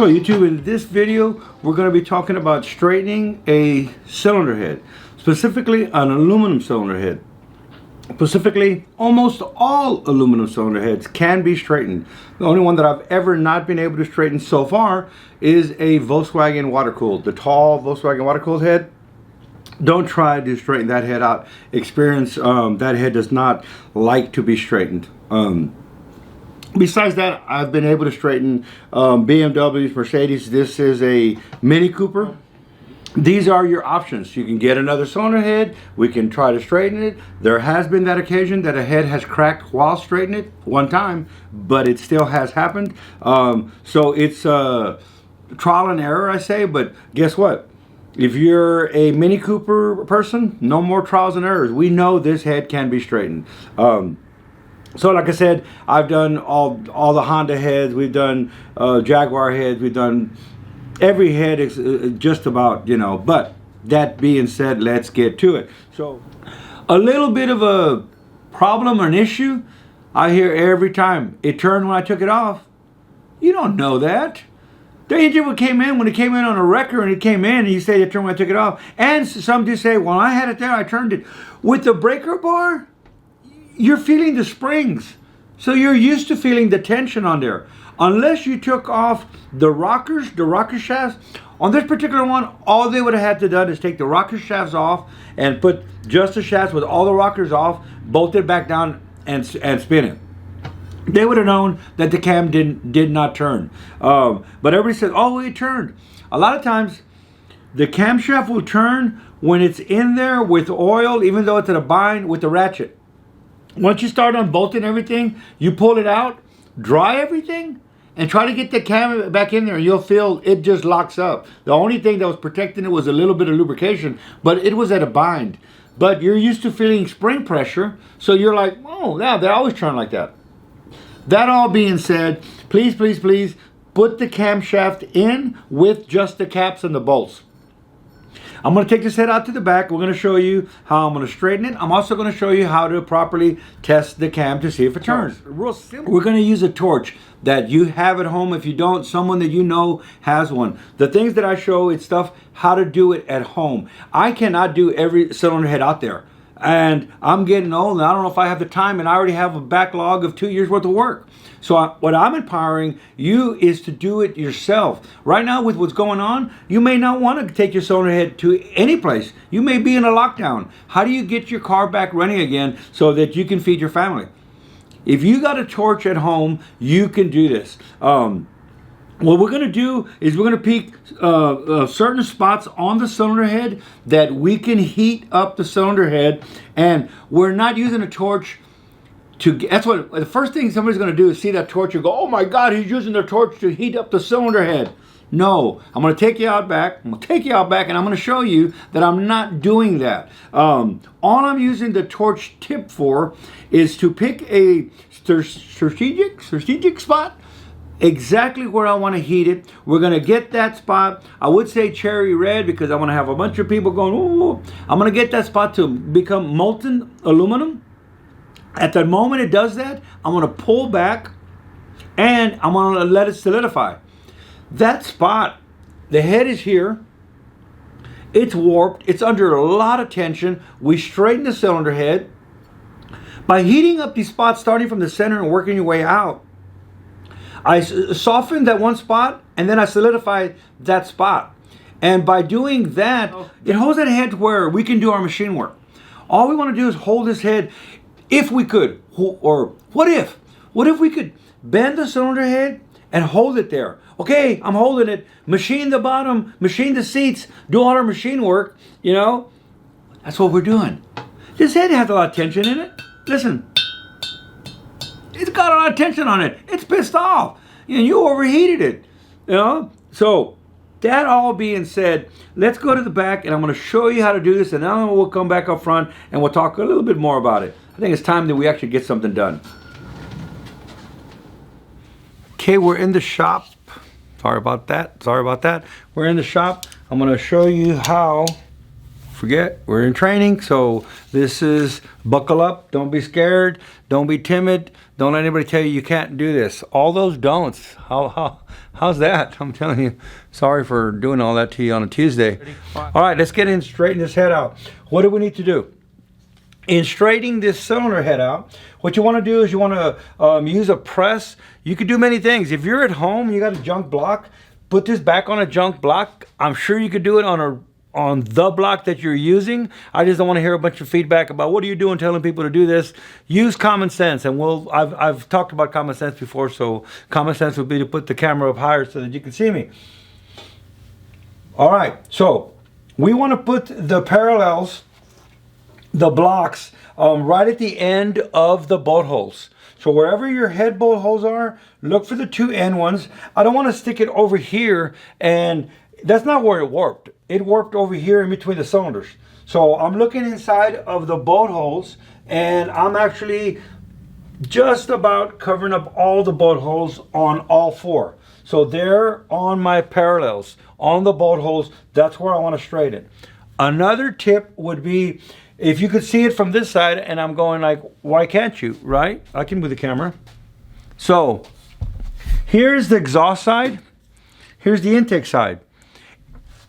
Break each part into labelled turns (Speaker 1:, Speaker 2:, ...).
Speaker 1: Hello YouTube, in this video we're going to be talking about straightening a cylinder head, specifically an aluminum cylinder head. Specifically, almost all aluminum cylinder heads can be straightened. The only one that I've ever not been able to straighten so far is a Volkswagen water-cooled, the tall Volkswagen water-cooled head. Don't try to straighten that head out. Experience, that head does not like to be straightened. Besides that, I've been able to straighten BMWs, Mercedes. This is a Mini Cooper. These are your options. You can get another cylinder head. We can try to straighten it. There has been that occasion that a head has cracked while straightening it one time, but it still has happened. So it's trial and error, I say, but guess what? If you're a Mini Cooper person, no more trials and errors. We know this head can be straightened. So like I said, I've done all the Honda heads, we've done Jaguar heads, we've done every head just about, you know. But that being said, let's get to it. So a little bit of a problem or an issue I hear every time. It turned when I took it off. You don't know that. The engine came in, when it came in on a wrecker and it came in, and you say it turned when I took it off. And some do say, well, I had it there, I turned it. With the breaker bar, you're feeling the springs. So you're used to feeling the tension on there. Unless you took off the rocker shafts. On this particular one, all they would have had to done is take the rocker shafts off and put just the shafts with all the rockers off, bolt it back down and spin it. They would have known that the cam did not turn. But everybody says, oh, it turned. A lot of times, the camshaft will turn when it's in there with oil, even though it's in a bind with the ratchet. Once you start unbolting everything, you pull it out, dry everything, and try to get the cam back in there, and you'll feel it just locks up. The only thing that was protecting it was a little bit of lubrication, but it was at a bind. But you're used to feeling spring pressure, so you're like, oh, yeah, they always turn like that. That all being said, please, please, please put the camshaft in with just the caps and the bolts. I'm going to take this head out to the back. We're going to show you how I'm going to straighten it. I'm also going to show you how to properly test the cam to see if it turns. Real simple. We're going to use a torch that you have at home. If you don't, someone that you know has one. The things that I show, it's stuff how to do it at home. I cannot do every cylinder head out there. And I'm getting old, and I don't know if I have the time, and I already have a backlog of 2 years worth of work. So what I'm empowering you is to do it yourself. Right now, with what's going on, you may not want to take your cylinder head to any place. You may be in a lockdown. How do you get your car back running again so that you can feed your family? If you got a torch at home, you can do this. What we're going to do is we're going to pick certain spots on the cylinder head that we can heat up the cylinder head, and we're not using a torch to, that's what, the first thing somebody's going to do is see that torch and go, oh my God, he's using the torch to heat up the cylinder head. No, I'm going to take you out back, and I'm going to show you that I'm not doing that. All I'm using the torch tip for is to pick a strategic spot exactly where I want to heat it. We're going to get that spot. I would say cherry red because I want to have a bunch of people going, ooh. I'm going to get that spot to become molten aluminum. At the moment it does that, I'm going to pull back and I'm going to let it solidify. That spot, the head is here. It's warped. It's under a lot of tension. We straighten the cylinder head. By heating up these spots, starting from the center and working your way out, I softened that one spot, and then I solidified that spot. And by doing that, it holds that head to where we can do our machine work. All we want to do is hold this head, if we could, or what if? What if we could bend the cylinder head and hold it there? Okay, I'm holding it, machine the bottom, machine the seats, do all our machine work, you know? That's what we're doing. This head has a lot of tension in it. Listen. It's got a lot of tension on it. It's pissed off. You overheated it. You know? So, that all being said, let's go to the back and I'm going to show you how to do this, and then we'll come back up front and we'll talk a little bit more about it. I think it's time that we actually get something done. Okay, we're in the shop. Sorry about that. We're in the shop. I'm going to show you how forget, we're in training, so this is buckle up, don't be scared, don't be timid, don't let anybody tell you can't do this. All those don'ts, how's that? I'm telling you, sorry for doing all that to you on a Tuesday. All right, let's get in, straighten this head out. What do we need to do? In straightening this cylinder head out, what you want to do is you want to use a press. You could do many things. If you're at home, you got a junk block, put this back on a junk block. I'm sure you could do it on the block that you're using. I just don't want to hear a bunch of feedback about what are you doing telling people to do this. Use common sense, and I've talked about common sense before, so common sense would be to put the camera up higher so that you can see me. All right, so we want to put the parallels, the blocks, right at the end of the bolt holes. So wherever your head bolt holes are, look for the two end ones. I don't want to stick it over here, and that's not where it warped. It warped over here in between the cylinders. So I'm looking inside of the bolt holes, and I'm actually just about covering up all the bolt holes on all four. So they're on my parallels, on the bolt holes. That's where I want to straighten. Another tip would be, if you could see it from this side, and I'm going like, why can't you, right? I can move the camera. So here's the exhaust side. Here's the intake side.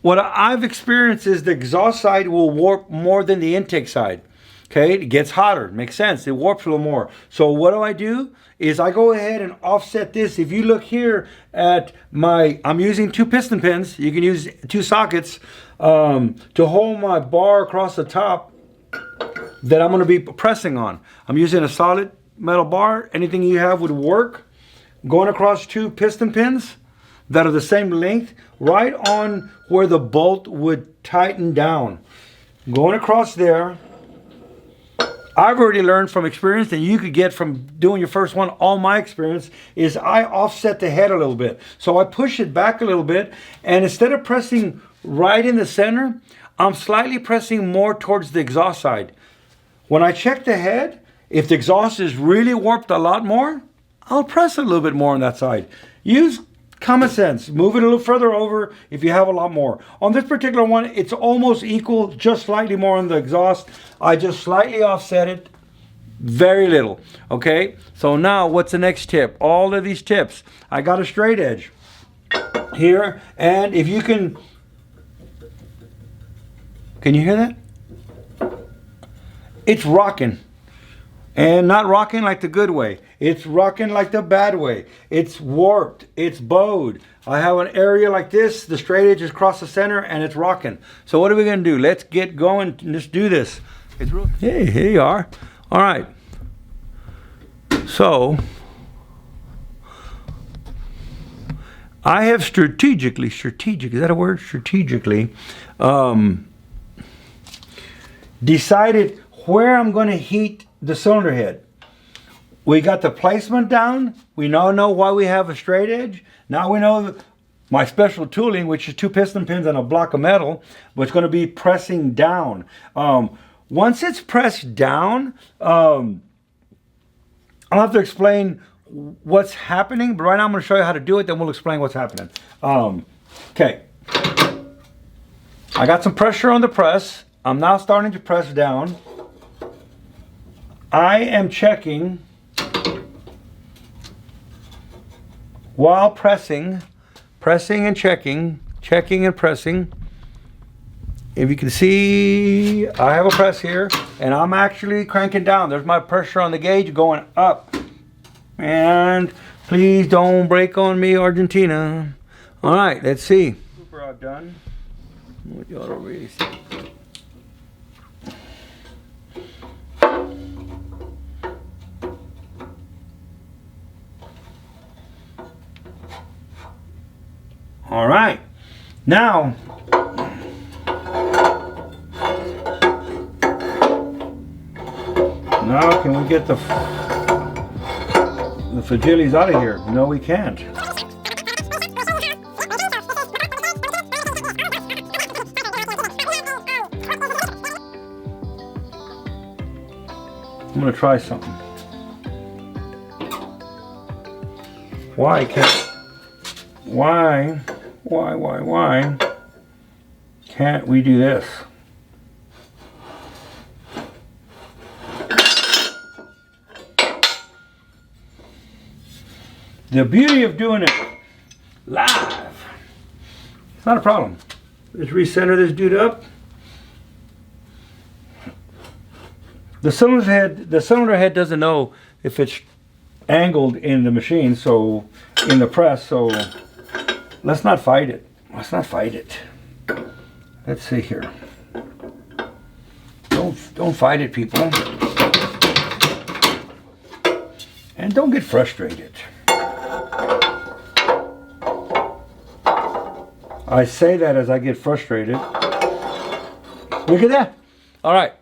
Speaker 1: What I've experienced is the exhaust side will warp more than the intake side. Okay, it gets hotter, makes sense. It warps a little more. So what do? Is I go ahead and offset this. If you look here at I'm using 2 piston pins. You can use 2 sockets to hold my bar across the top that I'm going to be pressing on. I'm using a solid metal bar. Anything you have would work. Going across 2 piston pins that are the same length, right on where the bolt would tighten down. Going across there. I've already learned from experience, and you could get from doing your first one. All my experience is I offset the head a little bit. So I push it back a little bit, and instead of pressing right in the center, I'm slightly pressing more towards the exhaust side. When I check the head, if the exhaust is really warped a lot more, I'll press a little bit more on that side. Use common sense. Move it a little further over if you have a lot more. On this particular one, it's almost equal, just slightly more on the exhaust. I just slightly offset it, very little. Okay, so now what's the next tip? All of these tips. I got a straight edge here, and if you can you hear that? It's rocking. And not rocking like the good way. It's rocking like the bad way. It's warped. It's bowed. I have an area like this. The straight edge is across the center, and it's rocking. So what are we going to do? Let's get going. Let's do this. Hey, here you are. All right. So I have strategically, is that a word? Strategically decided where I'm going to heat the cylinder head. We got the placement down. We now know why we have a straight edge. Now we know my special tooling, which is 2 piston pins and a block of metal, was going to be pressing down. Once it's pressed down, I'll have to explain what's happening, but right now I'm going to show you how to do it, then we'll explain what's happening. Okay. I got some pressure on the press. I'm now starting to press down. I am checking while pressing and checking and pressing. If you can see, I have a press here, and I'm actually cranking down. There's my pressure on the gauge going up. And please don't break on me, Argentina. All right, let's see. Super outdone. What you ought to really see. All right, now can we get the fragilities out of here? No, we can't. I'm gonna try something. Why can't we do this? the beauty of doing it live, it's not a problem. Let's recenter this dude up. The cylinder head doesn't know if it's angled in the machine, so in the press, so let's not fight it. Let's not fight it. Let's see here. Don't fight it, people. And don't get frustrated. I say that as I get frustrated. Look at that. All right.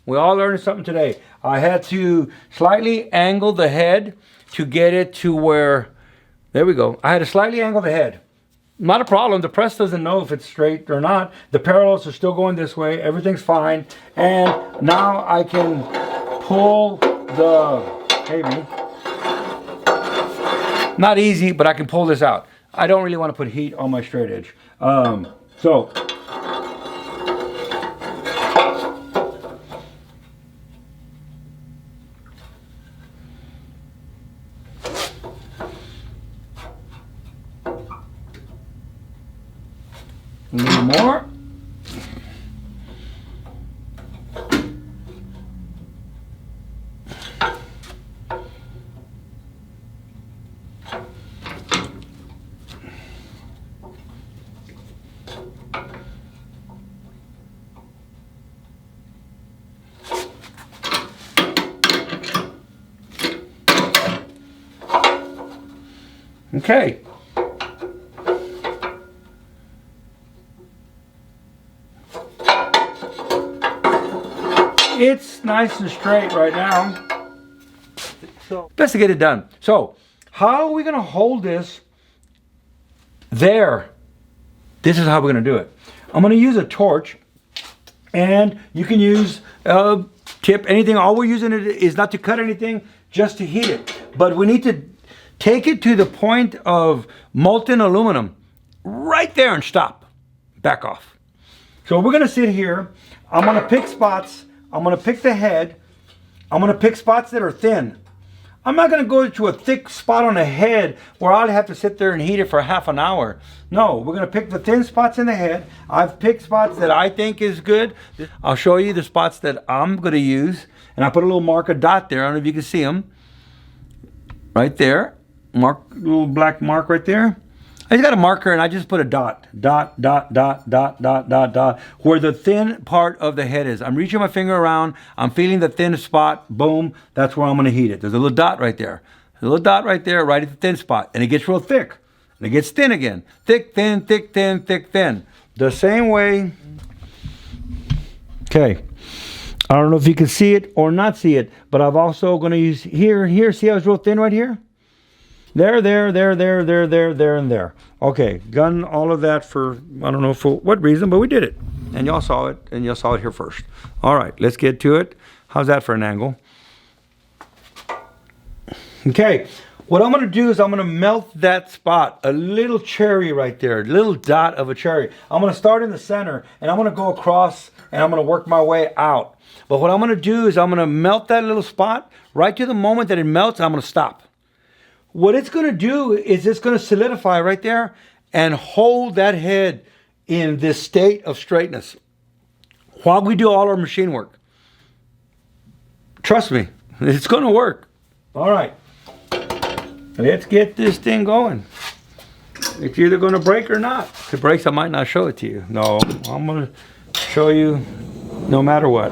Speaker 1: We all learned something today. I had to slightly angle the head to get it to where, there we go. I had to slightly angle the head. Not a problem. The press doesn't know if it's straight or not. The parallels are still going this way. Everything's fine. And now I can pull the, maybe. Not easy, but I can pull this out. I don't really want to put heat on my straight edge. So, a little more. Okay. It's nice and straight right now. So best to get it done. So how are we going to hold this there? This is how we're going to do it. I'm going to use a torch, and you can use a tip, anything. All we're using it is not to cut anything, just to heat it. But we need to take it to the point of molten aluminum right there and stop. Back off. So we're going to sit here. I'm going to pick spots. I'm going to pick the head. I'm going to pick spots that are thin. I'm not going to go to a thick spot on the head where I'll have to sit there and heat it for half an hour. No, we're going to pick the thin spots in the head. I've picked spots that I think is good. I'll show you the spots that I'm going to use. And I put a little marker dot there. I don't know if you can see them. Right there. Mark, little black mark right there. I just got a marker and I just put a dot, dot, dot, dot, dot, dot, dot, dot, where the thin part of the head is. I'm reaching my finger around, I'm feeling the thin spot, boom, that's where I'm gonna heat it. There's a little dot right there. There's a little dot right there, right at the thin spot. And it gets real thick. And it gets thin again. Thick, thin, thick, thin, thick, thin. The same way. Okay. I don't know if you can see it or not see it, but I'm also gonna use here, see how it's real thin right here? There, and there. Okay, done all of that for, I don't know for what reason, but we did it. And y'all saw it, and y'all saw it here first. All right, let's get to it. How's that for an angle? Okay, what I'm gonna do is I'm gonna melt that spot, a little cherry right there, a little dot of a cherry. I'm gonna start in the center, and I'm gonna go across, and I'm gonna work my way out. But what I'm gonna do is I'm gonna melt that little spot. Right to the moment that it melts, I'm gonna stop. What it's going to do is it's going to solidify right there and hold that head in this state of straightness while we do all our machine work. Trust me, it's going to work. All right, let's get this thing going. It's either going to break or not. If it breaks, I might not show it to you. No, I'm going to show you no matter what.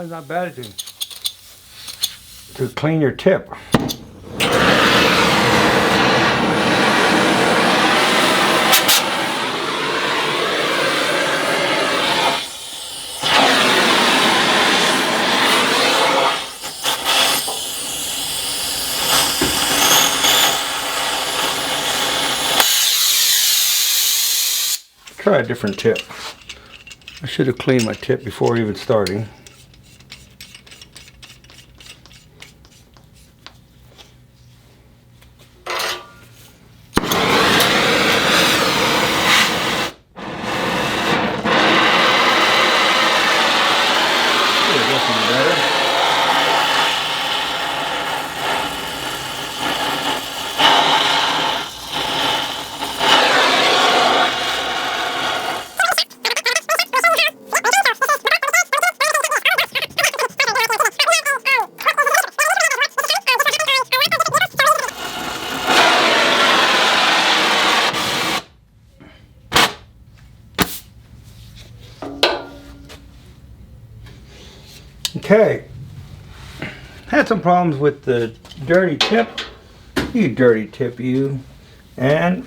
Speaker 1: sometimes not bad to clean your tip. Try a different tip. I should have cleaned my tip before even starting. Okay, had some problems with the dirty tip. You dirty tip, you. And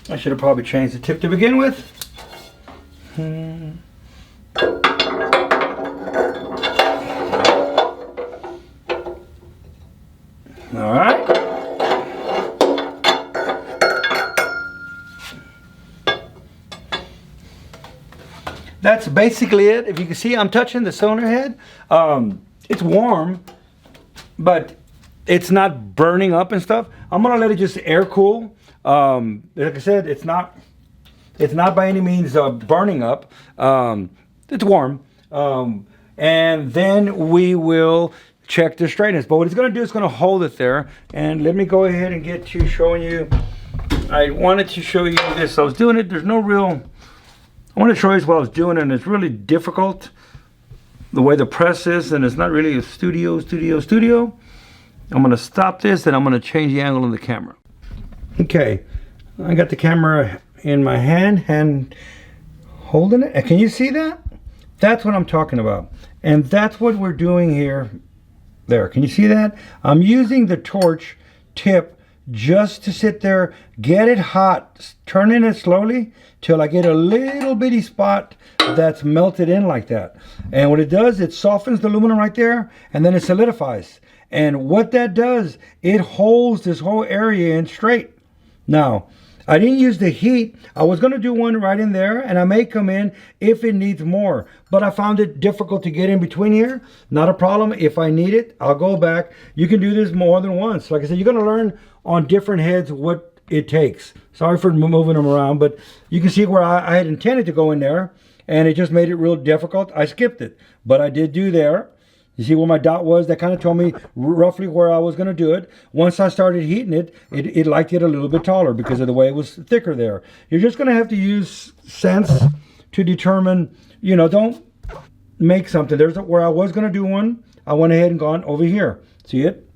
Speaker 1: I should have probably changed the tip to begin with. All right. That's basically it. If you can see, I'm touching the cylinder head. It's warm, but it's not burning up and stuff. I'm gonna let it just air cool. Like I said, it's not by any means burning up. It's warm, and then we will check the straightness. But what it's gonna do is gonna hold it there. And let me go ahead and get to showing you. I wanted to show you this. I was doing it. There's no real. I want to show you what I was doing, and it's really difficult the way the press is, and it's not really a studio. I'm going to stop this, and I'm going to change the angle of the camera. Okay, I got the camera in my hand holding it. Can you see that? That's what I'm talking about, and that's what we're doing here. There, can you see that? I'm using the torch tip just to sit there, get it hot, turning it slowly till I get a little bitty spot that's melted in like that. And what it does, it softens the aluminum right there, and then it solidifies. And what that does, it holds this whole area in straight. Now, I didn't use the heat. I was going to do one right in there, and I may come in if it needs more. But I found it difficult to get in between here. Not a problem. If I need it, I'll go back. You can do this more than once. Like I said, you're going to learn on different heads what it takes. Sorry for moving them around, but you can see where I had intended to go in there, and it just made it real difficult. I skipped it, but I did do there. You see where my dot was? That kind of told me roughly where I was going to do it. Once I started heating it, it liked it a little bit taller because of the way it was thicker there. You're just going to have to use sense to determine, you know, don't make something. There's where I was going to do one. I went ahead and gone over here. See it?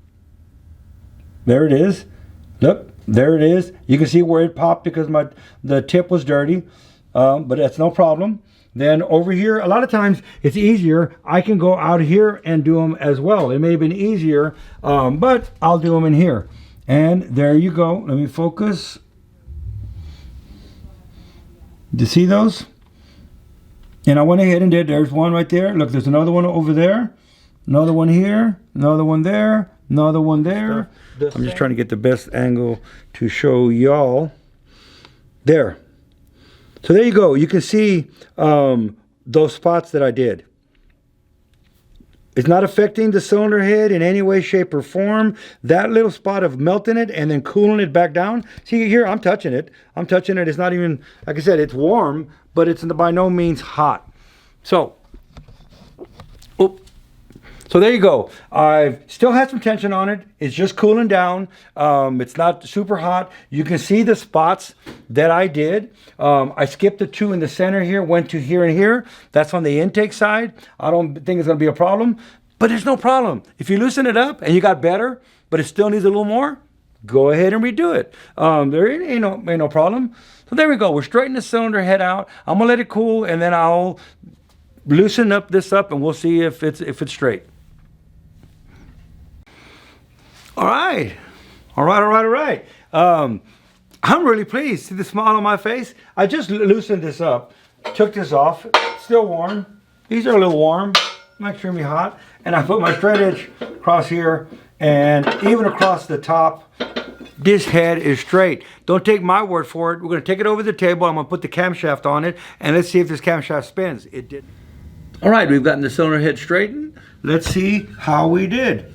Speaker 1: There it is. Look, there it is. You can see where it popped because the tip was dirty, but that's no problem. Then over here, a lot of times it's easier. I can go out here and do them as well. It may have been easier, but I'll do them in here. And there you go. Let me focus. Do you see those? And I went ahead and did. There's one right there. Look, there's another one over there. Another one here. Another one there. Another one there. I'm just trying to get the best angle to show y'all. There. So there you go. You can see those spots that I did. It's not affecting the cylinder head in any way, shape, or form. That little spot of melting it and then cooling it back down. See here, I'm touching it. I'm touching it. It's not even, like I said, it's warm, but it's by no means hot. So, so there you go. I've still had some tension on it. It's just cooling down. It's not super hot. You can see the spots that I did. I skipped the two in the center here, went to here and here. That's on the intake side. I don't think it's going to be a problem, but there's no problem. If you loosen it up and you got better, but it still needs a little more, go ahead and redo it. There ain't no problem. So there we go. We're straightening the cylinder head out. I'm going to let it cool, and then I'll loosen up this up and we'll see if it's straight. All right. I'm really pleased. See the smile on my face? I just loosened this up, took this off. It's still warm. These are a little warm, not extremely hot. And I put my straight edge across here and even across the top. This head is straight. Don't take my word for it. We're going to take it over the table. I'm going to put the camshaft on it and let's see if this camshaft spins. It did. All right, we've gotten the cylinder head straightened. Let's see how we did.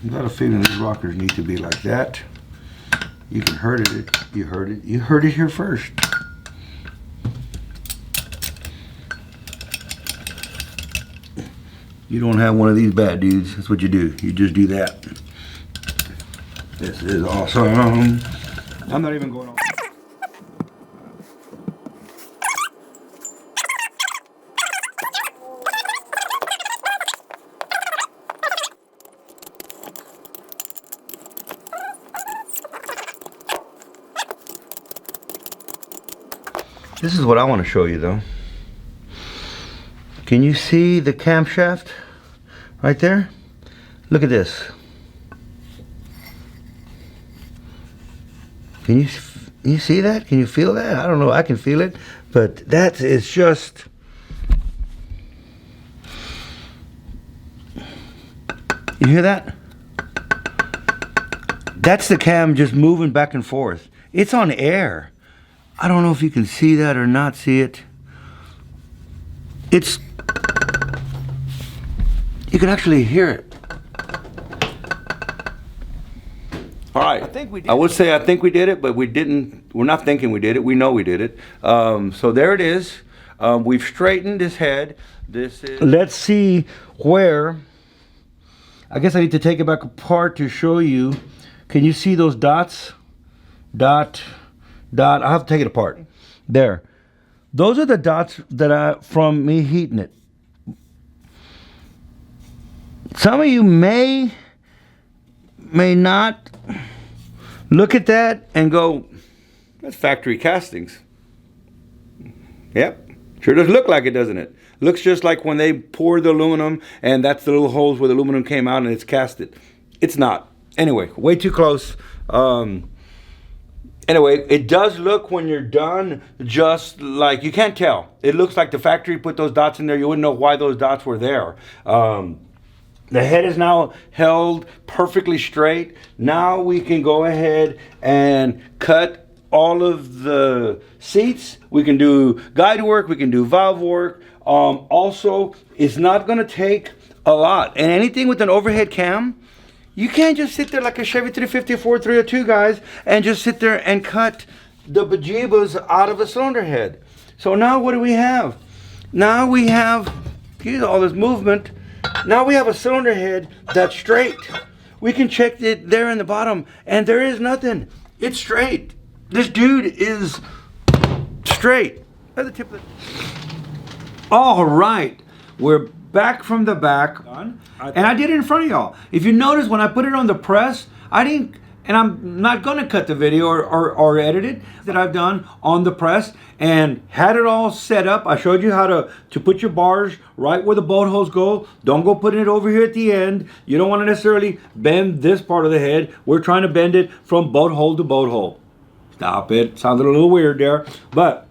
Speaker 1: I got a feeling these rockers need to be like that. You can heard it. You heard it. You heard it here first. You don't have one of these bad dudes. That's what you do. You just do that. This is awesome. I'm not even going on. This is what I want to show you though. Can you see the camshaft right there? Look at this. Can you see that? Can you feel that? I don't know. I can feel it, but that is just. You hear that? That's the cam just moving back and forth. It's on air. I don't know if you can see that or not see it. It's, you can actually hear it. All right, I would say I think we did it, but we didn't. We're not thinking we did it. We know we did it. So there it is. We've straightened this head. This is. Let's see where. I guess I need to take it back apart to show you. Can you see those dots? Dot. I'll have to take it apart. There. Those are the dots that from me heating it. Some of you may not look at that and go, that's factory castings. Yep. Sure does look like it, doesn't it? Looks just like when they poured the aluminum and that's the little holes where the aluminum came out and it's casted. It's not. Anyway, way too close. Anyway, it does look when you're done just like, you can't tell. It looks like the factory put those dots in there. You wouldn't know why those dots were there. The head is now held perfectly straight. Now we can go ahead and cut all of the seats. We can do guide work. We can do valve work. Also, it's not going to take a lot. And anything with an overhead cam, you can't just sit there like a Chevy 354, 302 guys and just sit there and cut the bejeebas out of a cylinder head. So now what do we have? Now we have, here's all this movement. Now we have a cylinder head that's straight. We can check it there in the bottom and there is nothing. It's straight. This dude is straight. At the tip of the... All right, we're back from the back, and I did it in front of y'all. If you notice, when I put it on the press, I didn't, and I'm not gonna cut the video or edit it, that I've done on the press and had it all set up. I showed you how to put your bars right where the bolt holes go. Don't go putting it over here at the end. You don't want to necessarily bend this part of the head. We're trying to bend it from bolt hole to bolt hole. Stop it. Sounded a little weird there. But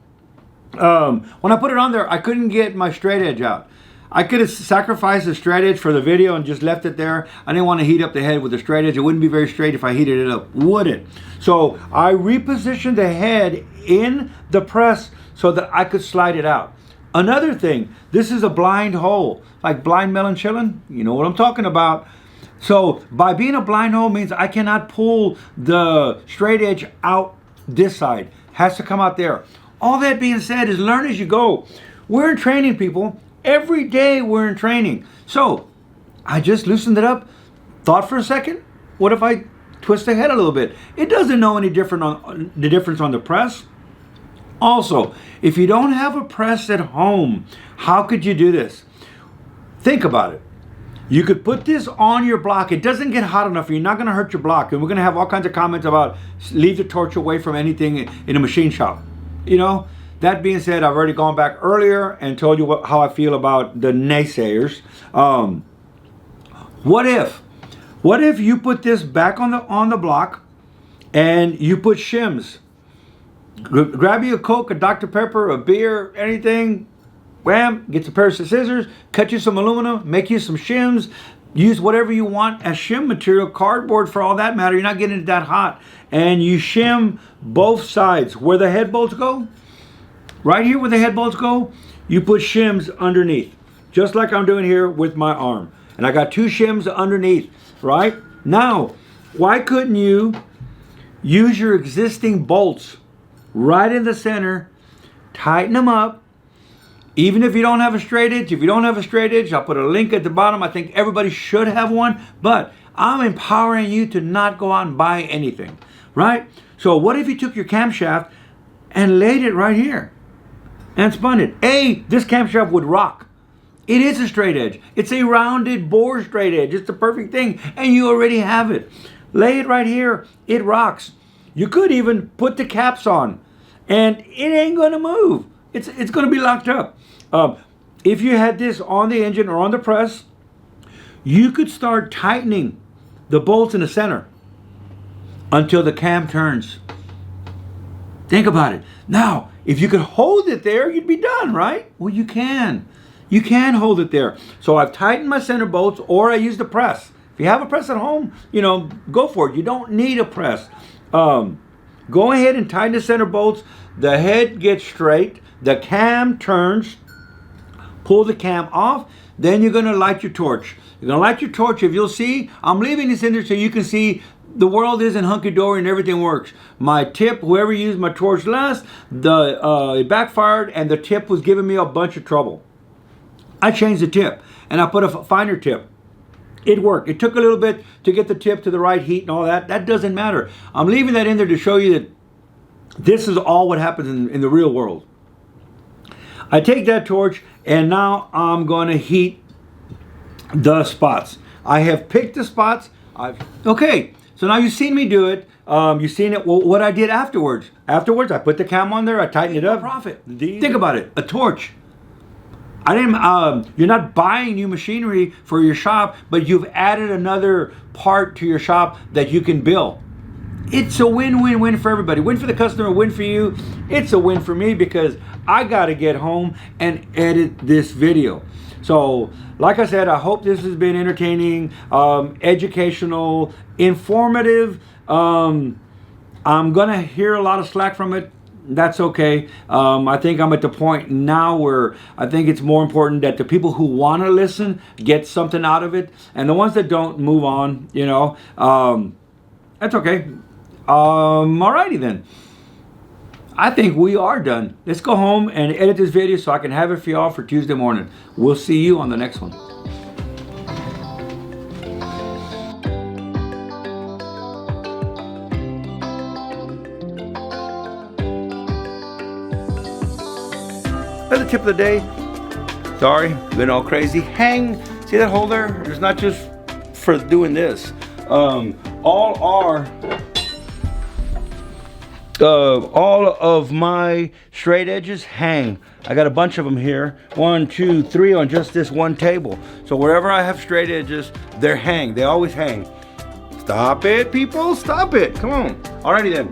Speaker 1: when I put it on there, I couldn't get my straight edge out. I could have sacrificed the straight edge for the video and just left it there. I didn't want to heat up the head with the straight edge. It wouldn't be very straight if I heated it up, would it? So I repositioned the head in the press so that I could slide it out. Another thing, this is a blind hole, like blind melon chillin'. You know what I'm talking about. So by being a blind hole means I cannot pull the straight edge out this side. Has to come out there. All that being said is learn as you go. We're in training, people. Every day we're in training. So I just loosened it up, thought for a second, what if I twist the head a little bit? It doesn't know any different on the difference on the press. Also, if you don't have a press at home, how could you do this? Think about it. You could put this on your block. It doesn't get hot enough. You're not going to hurt your block. And we're going to have all kinds of comments about leave the torch away from anything in a machine shop. You know, that being said, I've already gone back earlier and told you how I feel about the naysayers. What if you put this back on the block and you put shims? Grab you a Coke, a Dr. Pepper, a beer, anything. Wham, get a pair of scissors, cut you some aluminum, make you some shims, use whatever you want as shim material, cardboard for all that matter. You're not getting it that hot. And you shim both sides. Where the head bolts go, right here where the head bolts go, you put shims underneath. Just like I'm doing here with my arm. And I got 2 shims underneath, right? Now, why couldn't you use your existing bolts right in the center, tighten them up? Even if you don't have a straight edge, I'll put a link at the bottom. I think everybody should have one, but I'm empowering you to not go out and buy anything, right? So what if you took your camshaft and laid it right here and spun it? This camshaft would rock. It is a straight edge. It's a rounded bore straight edge. It's the perfect thing, and you already have it. Lay it right here. It rocks. You could even put the caps on, and it ain't going to move. It's going to be locked up. If you had this on the engine or on the press, you could start tightening the bolts in the center until the cam turns. Think about it. Now, if you could hold it there, you'd be done, right? Well, you can. You can hold it there. So I've tightened my center bolts, or I use the press. If you have a press at home, you know, go for it. You don't need a press. Go ahead and tighten the center bolts. The head gets straight. The cam turns. Pull the cam off. Then you're going to light your torch. You're going to light your torch. If you'll see, I'm leaving this in there so you can see the world isn't hunky-dory and everything works. My tip, whoever used my torch last, it backfired and the tip was giving me a bunch of trouble. I changed the tip and I put a finer tip. It worked. It took a little bit to get the tip to the right heat and all that. That doesn't matter. I'm leaving that in there to show you that this is all what happens in the real world. I take that torch and now I'm going to heat the spots. I have picked the spots. Okay, so now you've seen me do it. You've seen it. Well, what I did afterwards. Afterwards, I put the cam on there. I tightened it up. Profit. Think about it. A torch. I didn't. You're not buying new machinery for your shop, but you've added another part to your shop that you can bill. It's a win-win-win for everybody. Win for the customer, win for you. It's a win for me because I got to get home and edit this video. So, like I said, I hope this has been entertaining, educational, informative. I'm going to hear a lot of slack from it. That's okay. I think I'm at the point now where I think it's more important that the people who want to listen get something out of it. And the ones that don't, move on, you know. That's okay. Alrighty then. I think we are done. Let's go home and edit this video so I can have it for y'all for Tuesday morning. We'll see you on the next one. That's the tip of the day. Sorry, been all crazy. Hang, see that hole there? It's not just for doing this. All of my straight edges hang. I got a bunch of them here. 1, 2, 3 on just this one table. So wherever I have straight edges, they hang. They always hang. Stop it, people. Stop it. Come on. Alrighty then.